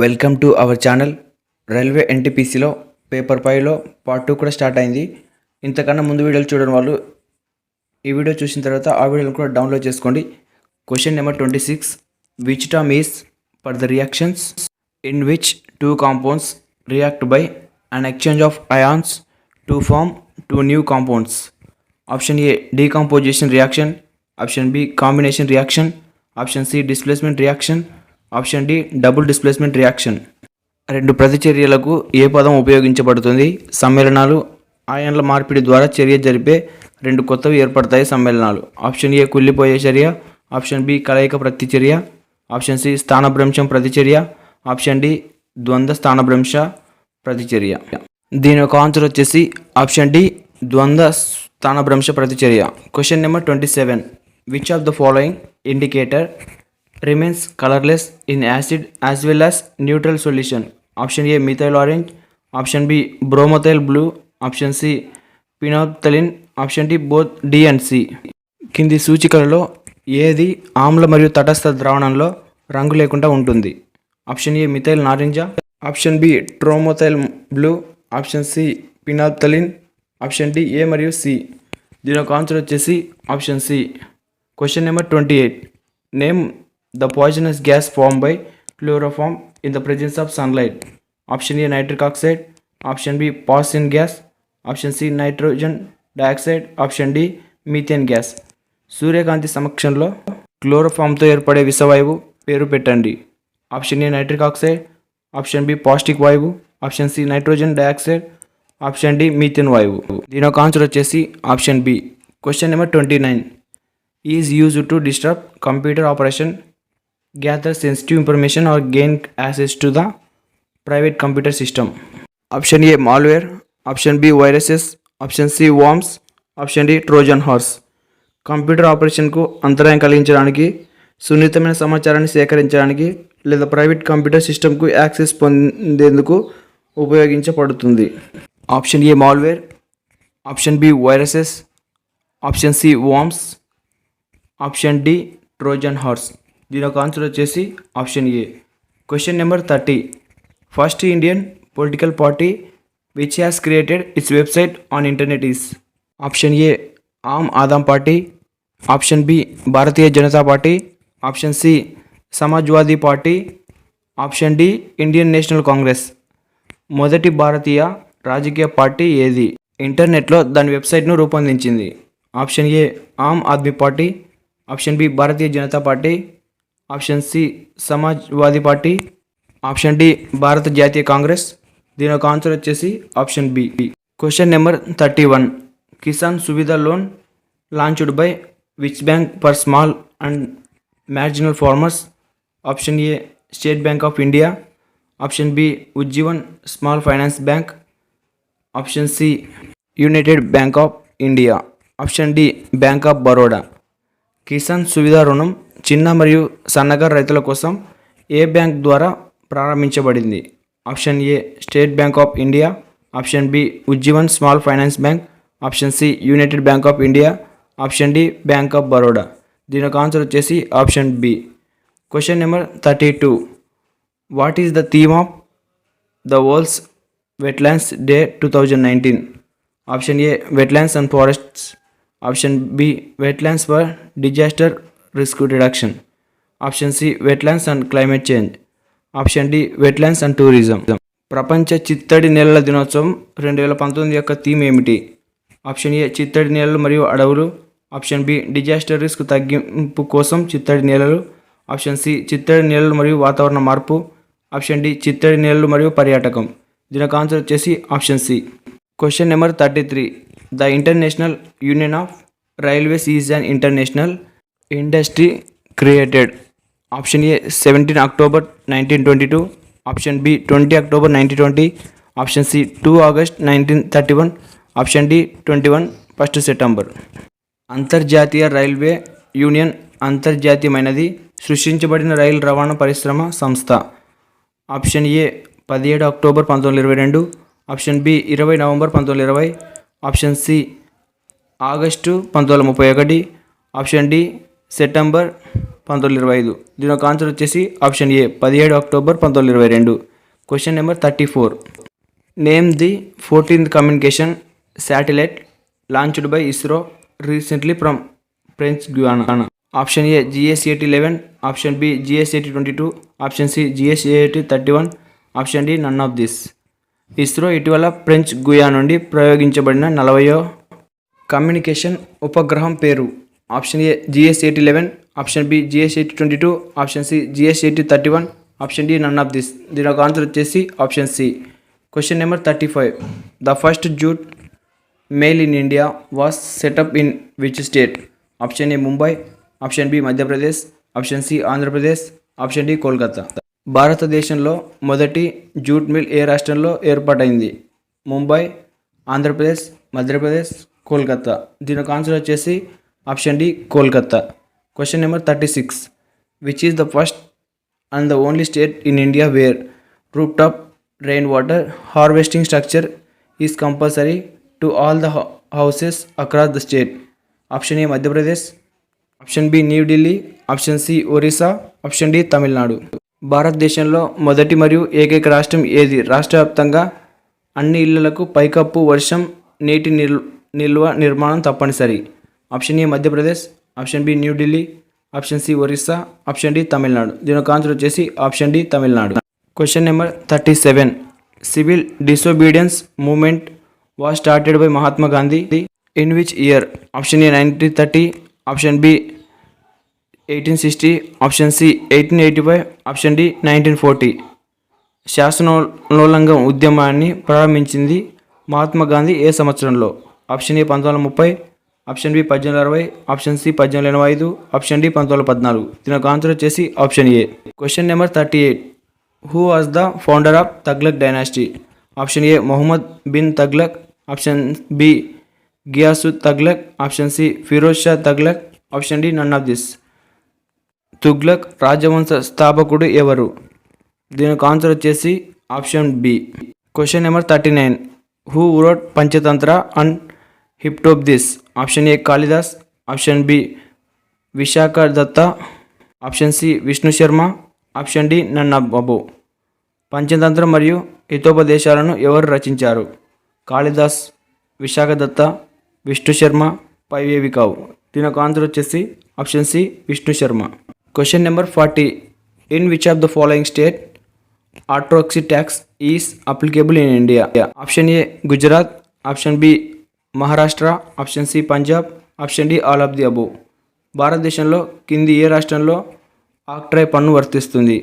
Welcome to our channel. Railway ఎన్టీపీసీలో paper 5లో part 2 కూడా స్టార్ట్ అయింది. ఇంతకన్నా ముందు వీడియోలు చూడని వాళ్ళు ఈ వీడియో చూసిన తర్వాత ఆ వీడియోని కూడా డౌన్లోడ్ చేసుకోండి. Question number 26, which term is for the reactions in which two compounds react by an exchange of ions to form two new compounds? Option A decomposition reaction, option B combination reaction, option C displacement reaction, option D double displacement reaction. రెండు ప్రతిచర్యలకు ఏ పదం ఉపయోగించబడుతుంది? సమ్మేళనాలు. ఆయన్ల మార్పిడి ద్వారా చర్య జరిపే రెండు కొత్తవి ఏర్పడతాయి సమ్మేళనాలు. ఆప్షన్ ఏ కుళ్ళిపోయే చర్య, ఆప్షన్ బి కలయిక ప్రతిచర్య, ఆప్షన్ సి స్థానభ్రంశం ప్రతిచర్య, ఆప్షన్ డి ద్వంద్వ స్థానభ్రంశ ప్రతిచర్య. దీని యొక్క ఆన్సర్ వచ్చేసి ఆప్షన్ డి ద్వంద్వ స్థానభ్రంశ ప్రతిచర్య. Question number 27, which of the following indicator remains colorless in acid as well as neutral solution? Option A methyl orange, option B bromothyle blue, option C phenolphthalein, option D both D and C. కింది సూచికలలో ఏది ఆమ్ల మరియు తటస్థ ద్రావణంలో రంగు లేకుండా ఉంటుంది? Option A methyl నారింజ, option B bromothymol blue, option C phenolphthalein, option D A మరియు సి. దీని యొక్క ఆన్సర్ వచ్చేసి option C. Question number 28, name the poisonous gas formed by chloroform in the presence of sunlight. Option A nitric oxide, option B poison gas, option C nitrogen dioxide, option D methane gas. సూర్యకాంతి సమక్షంలో క్లోరోఫామ్తో ఏర్పడే విషవాయువు పేరు పెట్టండి. Option A nitric oxide, option B పాస్టిక్ వాయువు, option C nitrogen dioxide, option D methane వాయువు. దీని యొక్క ఆన్సర్ వచ్చేసి option B. Question number 29, is used to disturb computer operation, gather sensitive information or gain access to the private computer system? Option A malware, option B viruses, option C worms, option D trojan horse. Computer ఆపరేషన్కు అంతరాయం కలిగించడానికి, సున్నితమైన సమాచారాన్ని సేకరించడానికి లేదా private computer సిస్టమ్కు access పొందేందుకు ఉపయోగించబడుతుంది. Option A malware, option B viruses, option C worms, option D Trojan horse. దీని యొక్క ఆన్సర్ వచ్చేసి option A. Question number 30, first Indian political party which has created its website on internet is? Option A Aam Aadmi party, option B Bharatiya Janata party, option C Samajwadi party, option D Indian National Congress. మొదటి భారతీయ రాజకీయ party ఏది ఇంటర్నెట్లో దాని వెబ్సైట్ను రూపొందించింది? Option A Aam Aadmi party, option B Bharatiya Janata party, option C Samajwadi party, option D Bharata Jatiya Congress. దీని యొక్క ఆన్సర్ వచ్చేసి option B. Question number 31, Kisan Suvidha loan launched by which bank for small and marginal farmers? Option A State Bank of India, option B Ujjivan small finance bank, option C United Bank of India, option D Bank of Baroda. Kisan Suvidha రుణం చిన్న మరియు సన్నకారు రైతుల కోసం ఏ bank ద్వారా ప్రారంభించబడింది? Option A State Bank of India, option B Ujjivan small finance bank, option C United Bank of India, option D Bank of Baroda. దీని యొక్క ఆన్సర్ వచ్చేసి option B. Question number 32, what is the theme of the world's wetlands day 2019? Option A wetlands and forests, option B wetlands for disaster risk reduction, option C wetlands and climate change, option D wetlands and tourism. ప్రపంచ చిత్తడి నేలల దినోత్సవం 2019 యొక్క theme ఏమిటి? Option A చిత్తడి నేలలు మరియు అడవులు, ఆప్షన్ బి డిజాస్టర్ రిస్క్ తగ్గింపు కోసం చిత్తడి నేలలు, ఆప్షన్ సి చిత్తడి నేలలు మరియు వాతావరణ మార్పు, ఆప్షన్ డి చిత్తడి నేలలు మరియు పర్యాటకం. దీనికి ఆన్సర్ వచ్చేసి option C. Question number 33, the International Union of Railways is an international industry created? Option A 17 October 1922, option B 20 October 1920, option C 2 August 1931, option D 1 September. అంతర్జాతీయ రైల్వే యూనియన్ అంతర్జాతీయమైనది సృష్టించబడిన rail రవాణా పరిశ్రమ సంస్థ. Option A 17 October 1922, option B 20 November 1920, option C August 1931, option D September 1925. దీని యొక్క answer వచ్చేసి option A 17 October 1922. Question number 34. Name the 14th communication satellite launched by ISRO recently from French Guiana. Option A GSAT-11, option B GSAT-22, option C GSAT-31, option D none of this. ISRO ఇటీవల French Guiana నుండి ప్రయోగించబడిన 40వ communication ఉపగ్రహం పేరు. Option A GSAT-11, option B GSAT-22, option C GSAT-31, option D none of this. దీని యొక్క answer వచ్చేసి option C. Question number 35. The first jute mail in India was set up in which state? Option A Mumbai, option B Madhya Pradesh, option C Andhra Pradesh, option D Kolkata. భారతదేశంలో మొదటి jute mill ఏ రాష్ట్రంలో ఏర్పాటైంది? ముంబై, ఆంధ్రప్రదేశ్, మధ్యప్రదేశ్, కోల్కతా. దీని యొక్క answer వచ్చేసి option D Kolkata. Question number 36. Which is the first and the only state in India where rooftop rainwater harvesting structure is compulsory to all the houses across the state? Option A Madhya Pradesh, option B New Delhi, option C Orissa, option D Tamil Nadu. భారతదేశంలో మొదటి మరియు ఏకైక రాష్ట్రం ఏది? రాష్ట్ర వ్యాప్తంగా అన్ని ఇళ్లకు పైకప్పు వర్షం నీటి నిల్వ నిర్మాణం తప్పనిసరి. Option A Madhya Pradesh, option B New Delhi, option C Orissa, option D Tamil Nadu. దీని యొక్క ఆన్సర్ వచ్చేసి option D Tamil Nadu. Question number 37. Civil disobedience movement was started by Mahatma Gandhi in which year? Option A 1930, option B 1860, option C 1885, option D 1940. శాసనోల్లంఘన ఉద్యమాన్ని ప్రారంభించింది మహాత్మా గాంధీ ఏ సంవత్సరంలో? Option A 1930, option B 1860, option C 1885, option D 1914. దీని యొక్క ఆన్సర్ వచ్చేసి option A. Question number 38. Who was the founder of Tughlaq dynasty? Option A Mohammed bin Tughlaq, option B Ghiyasud Tughlaq, option C Firoz Shah Tughlaq, option D none of this. Tughlaq రాజవంశ స్థాపకుడు ఎవరు? దీని యొక్క ఆన్సర్ వచ్చేసి option B. Question number 39. Who wrote Panchatantra and hypnosis? Option A Kalidas, option B Vishakha Datta, option C Vishnu Sharma, option D none of above. Panchatantram మరియు హితోపదేశాలను ఎవరు రచించారు? కాళిదాస్, విశాఖ దత్త, విష్ణు శర్మ, పైవేవి కావు. దీని యొక్క ఆన్సర్ వచ్చేసి option C Vishnu Sharma. Question number 40. In which of the following state ఆటోక్సీ tax is applicable in India? Option A Gujarat, option B Maharashtra, option C Punjab, option D all of the above. భారతదేశంలో కింది ఏ రాష్ట్రంలో ఆక్ట్రాయ్ పన్ను వర్తిస్తుంది?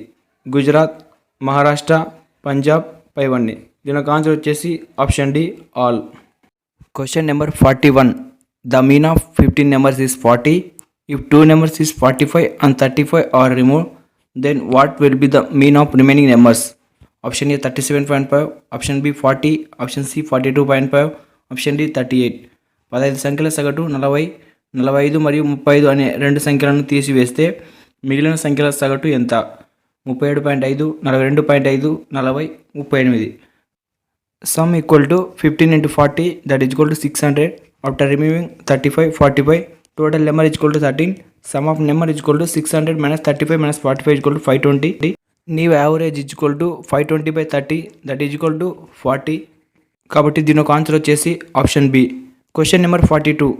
గుజరాత్, మహారాష్ట్ర, పంజాబ్, పైవన్నీ. దీని యొక్క ఆన్సర్ వచ్చేసి option D all. Question number 41. The mean of 15 numbers is 40. If 2 numbers is 45 and 35 are removed, then what will be the mean of remaining numbers? Option A 37.5, option B 40, option C 42.5, option D 38. 15 సంఖ్యల సగటు 40, 45 మరియు 35 అనే రెండు సంఖ్యలను తీసివేస్తే మిగిలిన సంఖ్యల సగటు ఎంత? 37.5, 42.5, 40, 38. Sum equal to 15 into 40 that is equal to 600. After removing 35, 45, total number is equal to 13. Sum of number is equal to 600 minus 35 minus 45 is equal to 520. New average is equal to 520 by 30 that is equal to 40. కాబట్టి దీని ఒక answer వచ్చేసి option B. Question number 42.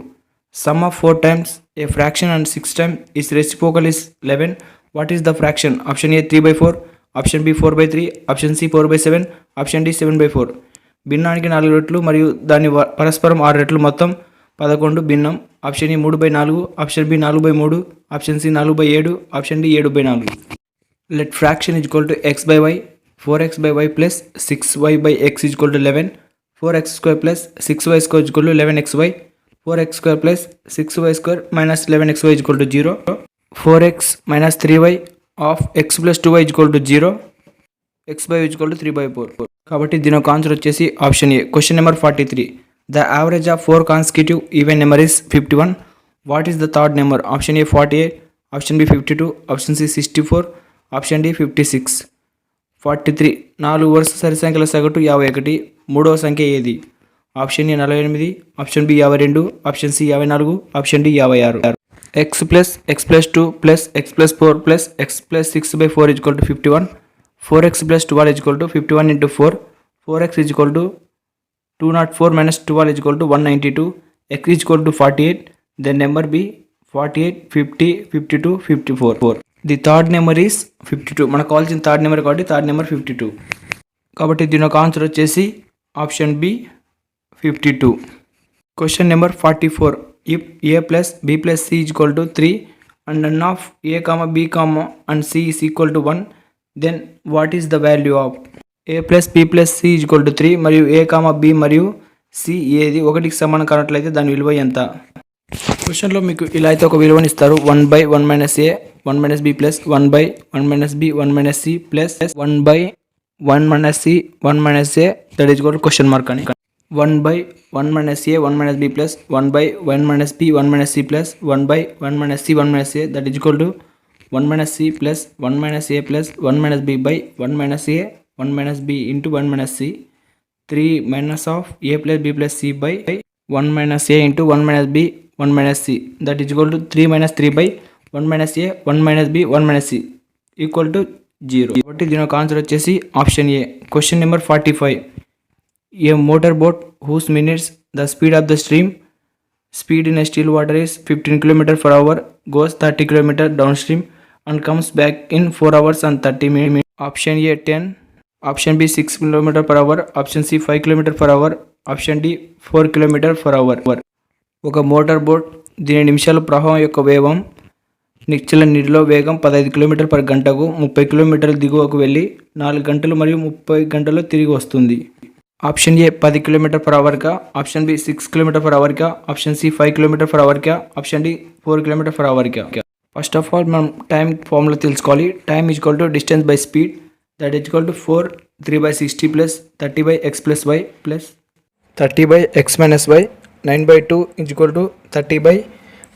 Sum of 4 times a fraction and 6 times is reciprocal is 11. What is the fraction? Option A 3/4, option B 4/3, option C 4/7, option D 7/4. భిన్నానికి 4 రెట్లు మరియు దాని పరస్పరం 6 రెట్లు మొత్తం 11 భిన్నం. Option A 3/4, option B 4/3, option C 4/7, option D 7/4. Let fraction is equal to x by y. 4x by y plus 6y by x is equal to 11. 4x square plus 6y square is equal to 11xy. 4x square plus 6y square minus 11xy is equal to 0. 4x minus 3y of x plus 2y is equal to 0. x by y is equal to 3/4. కాబట్టి దీని యొక్క answer వచ్చేసి option A. Question number 43. The average of 4 consecutive even number is 51. What is the third number? Option A 48, option B 52, option C 64, option D 56. 43. 4 వరుస సరి సంఖ్యల సగటు 51. మూడవ సంఖ్య ఏది? Option A 48, option B 52, option C 54, option D 56. x plus 2 plus x plus 4 plus x plus 6 by 4 is equal to 51. 4x plus 12 is equal to 51 into 4. 4x is equal to 204 minus 12 is equal to 192. X is equal to 48. The number be 48, 50, 52, 54. The third number is 52. మనకు కావాల్సిన third number కాబట్టి third number 52. కాబట్టి దీని యొక్క answer వచ్చేసి option B 52. Question number 44. If a plus b plus c is equal to 3 and none of a comma b comma and c is equal to 1, then what is the value of a plus b plus c is equal to 3 మరియు a comma b మరియు c ఏది ఒకటికి సమానం కానట్లయితే దాని విలువ ఎంత? క్వశ్చన్లో మీకు ఇలా అయితే ఒక విలువని ఇస్తారు 1 by 1 minus a 1 minus b plus 1 by 1 minus b 1 minus c plus 1 by 1 minus c 1 minus a that is equal to question mark అని 1 by 1 minus a 1 minus b plus 1 by 1 minus b 1 minus c plus 1 by 1 minus c 1 minus a that is equal to 1 minus c plus 1 minus a plus 1 minus b by 1 minus a 1 minus b into 1 minus c 3 minus of a plus b plus c by 1 minus a into 1 minus b 1 minus c that is equal to 3 minus 3 by 1 minus a 1 minus b 1 minus c equal to 0. కాబట్టి దీని యొక్క answer వచ్చేసి option A. Question number 45. A motorboat whose minutes the speed of the stream speed in a still water is 15 km per hour goes 30 km downstream and comes back in 4 hours and 30 minutes. Option A 10, option B 6 km per hour, option C 5 km per hour, option D 4 km per hour. ఒక motor boat దీని నిమిషాల ప్రవాహం యొక్క వేగం నిశ్చల నీటిలో వేగం 15 kilometre per గంటకు 30 కిలోమీటర్ల దిగువకు వెళ్ళి 4 గంటలు మరియు 30 గంటల్లో తిరిగి వస్తుంది. ఆప్షన్ ఏ 10 కిలోమీటర్ పర్ అవర్గా, ఆప్షన్ బి 6 కిలోమీటర్ పర్ అవర్గా, ఆప్షన్ సి 5 కిలోమీటర్ పర్ అవర్గా, ఆప్షన్ డి 4 కిలోమీటర్ పర్ అవర్గా. ఫస్ట్ ఆఫ్ ఆల్ మనం టైం ఫార్ములా తెలుసుకోవాలి. Time is equal to distance by speed that is equal to 4 3 by 60 plus 30 by x plus y plus 30 by x minus y 9 by 2 is equal to 30 by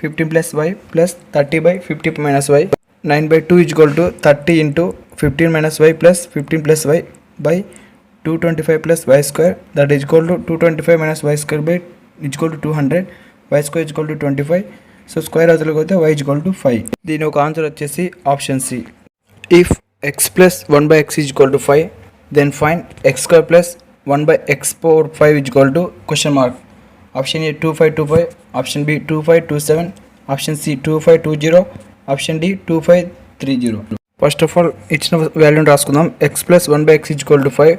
15 plus y plus 30 by 50 minus y. 9 by 2 is equal to 30 into 15 minus y plus 15 plus y by 225 plus y square that is equal to 225 minus y square by is equal to 200. Y square is equal to 25. So square అవతలకి పోతే y is equal to 5. దీని ఒక answer వచ్చేసి option C. If x plus 1 by x is equal to 5 then find x square plus 1 by x power 5 is equal to question mark. Option A 2525, option B 2527, option C 2520, option D 2530. First of all ఇచ్చిన వాల్యూని రాసుకుందాం. x plus 1 by x is equal to 5,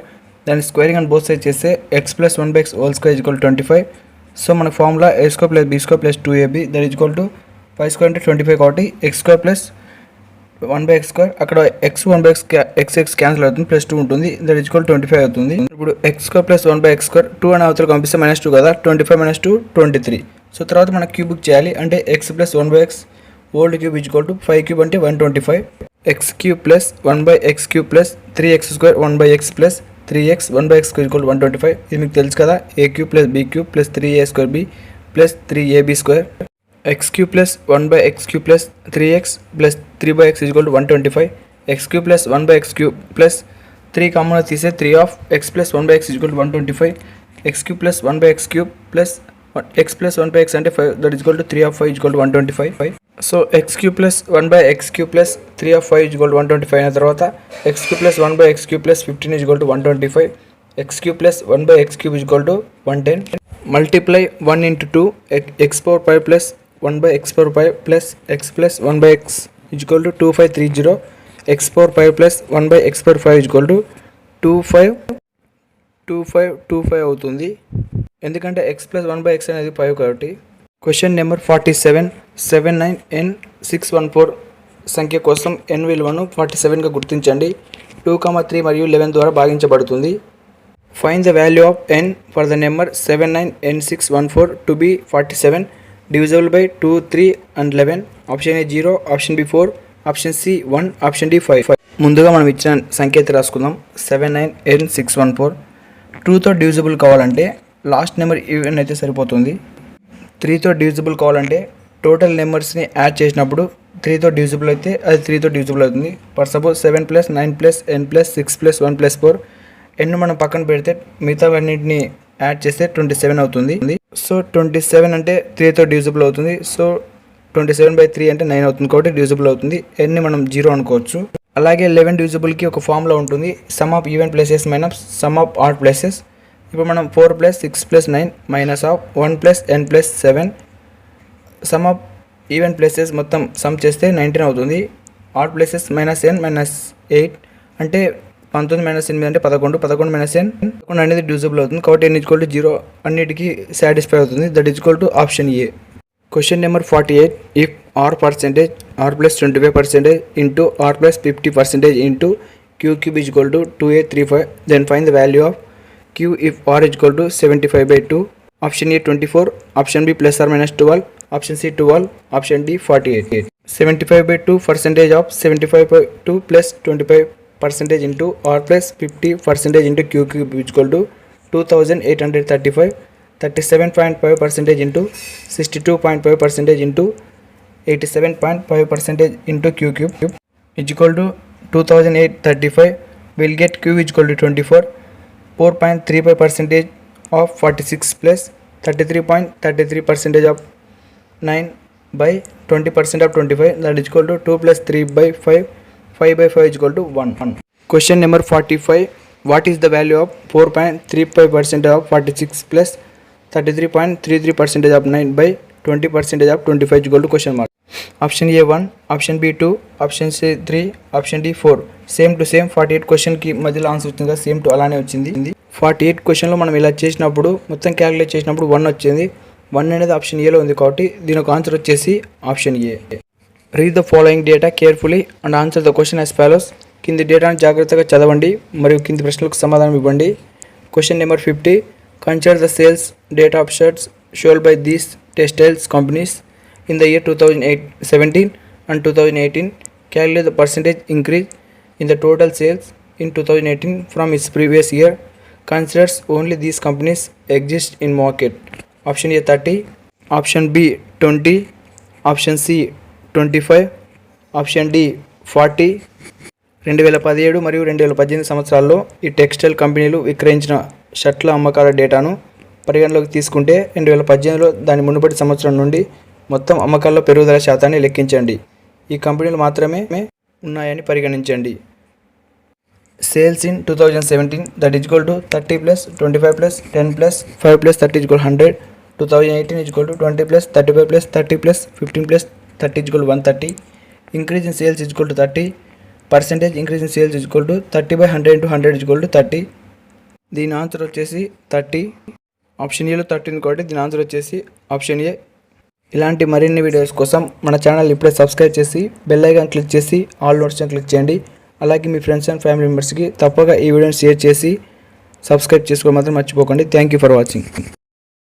దాన్ని squaring and both side చేస్తే x plus 1 by x whole square is equal to 25. So మన formula a square plus b square plus 2ab that is equal to 5 square అంటే 25 కాబట్టి x square plus 1 by x square అక్కడ x 1 by x cancel అవుతుంది plus 2 ఉంటుంది that is equal 25 అవుతుంది. ఇప్పుడు x square plus 1 by x square 2 అని అవతల పంపిస్తే -2 కదా, 25 - 2 23. సో తర్వాత మనం క్యూబిక్ చేయాలి అంటే x plus 1 by x old cube is equal to 5 cube అంటే 125, x cube plus 1 by x cube plus 3x square 1 by x plus 3x 1 by x square equal 125. ఇది మీకు తెలుసు కదా, a cube plus b cube plus 3a square b plus 3ab square. x cube plus 1 by x cube plus 3x plus 3 by x is equal to 125. x cube plus 1 by x cube plus 3 common తీసే 3 of x plus 1 by x is equal to 125. x cube plus 1 by x cube plus x plus 1 by x అంటే 5 that is equal to 3 of 5 is equal to 125. So x cube plus 1 by x cube plus 3 of 5 is equal to 125 అయిన తర్వాత x cube plus 1 by x cube plus 15 is equal to 125. x cube plus 1 by x cube is equal to 110. Multiply 1 into 2 x power 5 plus 1 by x power 5 plus x plus 1 by x is equal to 2530. x power 5 plus 1 by x power 5 is equal to 2525 అవుతుంది ఎందుకంటే x plus 1 by x అనేది 5 కాబట్టి. Question number 47. 79n614 సంఖ్య కోసం n విలువను 47గా గుర్తించండి. 2, 3 మరియు 11 ద్వారా భాగించబడుతుంది. Find the value of n for the number 79n614 to be 47 divisible by 2, 3 and 11. Option A 0, option B 4, option C 1, option D 5. ముందుగా మనం ఇచ్చిన సంఖ్య రాసుకుందాం. 79n614 2తో డివిజిబుల్ కావాలంటే లాస్ట్ నెంబర్ ఈవెన్ అయితే సరిపోతుంది. 3తో డివిజిబుల్ కావాలంటే టోటల్ నెంబర్స్ని యాడ్ చేసినప్పుడు 3తో డివిజిబుల్ అయితే అది 3తో డివిజిబుల్ అవుతుంది. For suppose 7 plus 9 plus n plus 6 plus 1 plus 4 n మనం పక్కన పెడితే మిగతావన్నింటిని యాడ్ చేస్తే 27 అవుతుంది. సో 27 అంటే 3తో డివిజిబుల్ అవుతుంది. సో 27/3 అంటే 9 అవుతుంది కాబట్టి డివిజిబుల్ అవుతుంది. ఎన్ని మనం 0 అనుకోవచ్చు. అలాగే 11 డివిజిబుల్కి ఒక ఫార్ములా ఉంటుంది. Some of even places minus sum of odd places. ఇప్పుడు మనం 4 + 6 + 9 minus of 1 + n + 7 some of even places మొత్తం సమ్ చేస్తే 19 అవుతుంది. ఆడ్ ప్లేసెస్ -n -8 అంటే 19 - 8 అంటే 11 11 - n 11 అనేది డివిజిబుల్ అవుతుంది కాబట్టి n = 0 అన్నిటికీ సాటిస్ఫై అవుతుంది. That is equal to option A. Question number 48. If r percentage r plus 25% into r plus 50% into q³ is equal to 2a35, then find the value of q if r is equal to 75/2. Option A 24, option B ±12, option C 12, option D 48. 75/2 percentage of 75/2 plus 25% into r plus 50% into q³ is equal to 2835. 37.5% into 62.5% into 87.5% into q³ is equal to 2835. We'll get q is equal to 24. 4.35% of 46 plus 33.33% of 9 by 20% of 25, that is equal to 2 plus 3/5. 5/5 is equal to 1. Question number 45. What is the value of 4.35% of 46 plus 33.33% of 9 by 20% of 25 is equal to question mark. Option A 1, option B 2, option C 3, option D 4. Same to same 48 క్వశ్చన్కి మధ్యలో answer వచ్చింది కదా, same to అలానే వచ్చింది. 48 క్వశ్చన్లో మనం ఇలా చేసినప్పుడు మొత్తం క్యాలిక్యులేట్ చేసినప్పుడు 1 వచ్చింది. 1 అనేది ఆప్షన్ ఏలో ఉంది కాబట్టి దీని ఒక ఆన్సర్ వచ్చేసి option A. Read the following data carefully and answer the question as follows. కింది డేటాను జాగ్రత్తగా చదవండి మరియు కింది ప్రశ్నలకు సమాధానం ఇవ్వండి. Question number 50. Consider the sales data of shirts sold by these textiles companies in the year 2017 and 2018. Calculate the percentage increase in the total sales in 2018 from its previous year. Considers only these companies exist in market. Option A 30, option B 20, option C 25, option D 40. 2017 మరియు 2018 సంవత్సరాల్లో ఈ textile కంపెనీలు విక్రయించిన షర్ట్ల అమ్మకాల డేటాను పరిగణలోకి తీసుకుంటే 2018లో దాని మునుపటి సంవత్సరం నుండి మొత్తం అమ్మకాల్లో పెరుగుదల శాతాన్ని లెక్కించండి. ఈ కంపెనీలు మాత్రమే ఉన్నాయని పరిగణించండి. Sales in 2017 that is equal to 30 + 25 + 10 + 5 + 30 is equal 100. 2018 is equal to 20 + 35 + 30 + 15 + 30 is equal 130. Increase in sales is equal to 30. Percentage increase in sales is equal to 30/100 into 100 is equal to 30. దీని ఆన్సర్ వచ్చేసి 30. Option ఏలో 30 కాబట్టి దీని answer వచ్చేసి option ఏ. ఇలాంటి మరిన్ని videos కోసం మన ఛానల్ ఇప్పుడే సబ్స్క్రైబ్ చేసి బెల్ ఐకాన్ క్లిక్ చేసి ఆల్ నోటిఫికేషన్ క్లిక్ చేయండి. అలాగే మీ ఫ్రెండ్స్ అండ్ ఫ్యామిలీ మెంబర్స్కి తప్పక ఈ వీడియోని షేర్ చేసి సబ్స్క్రైబ్ చేసుకోవడం మాత్రం మర్చిపోకండి. Thank you for watching.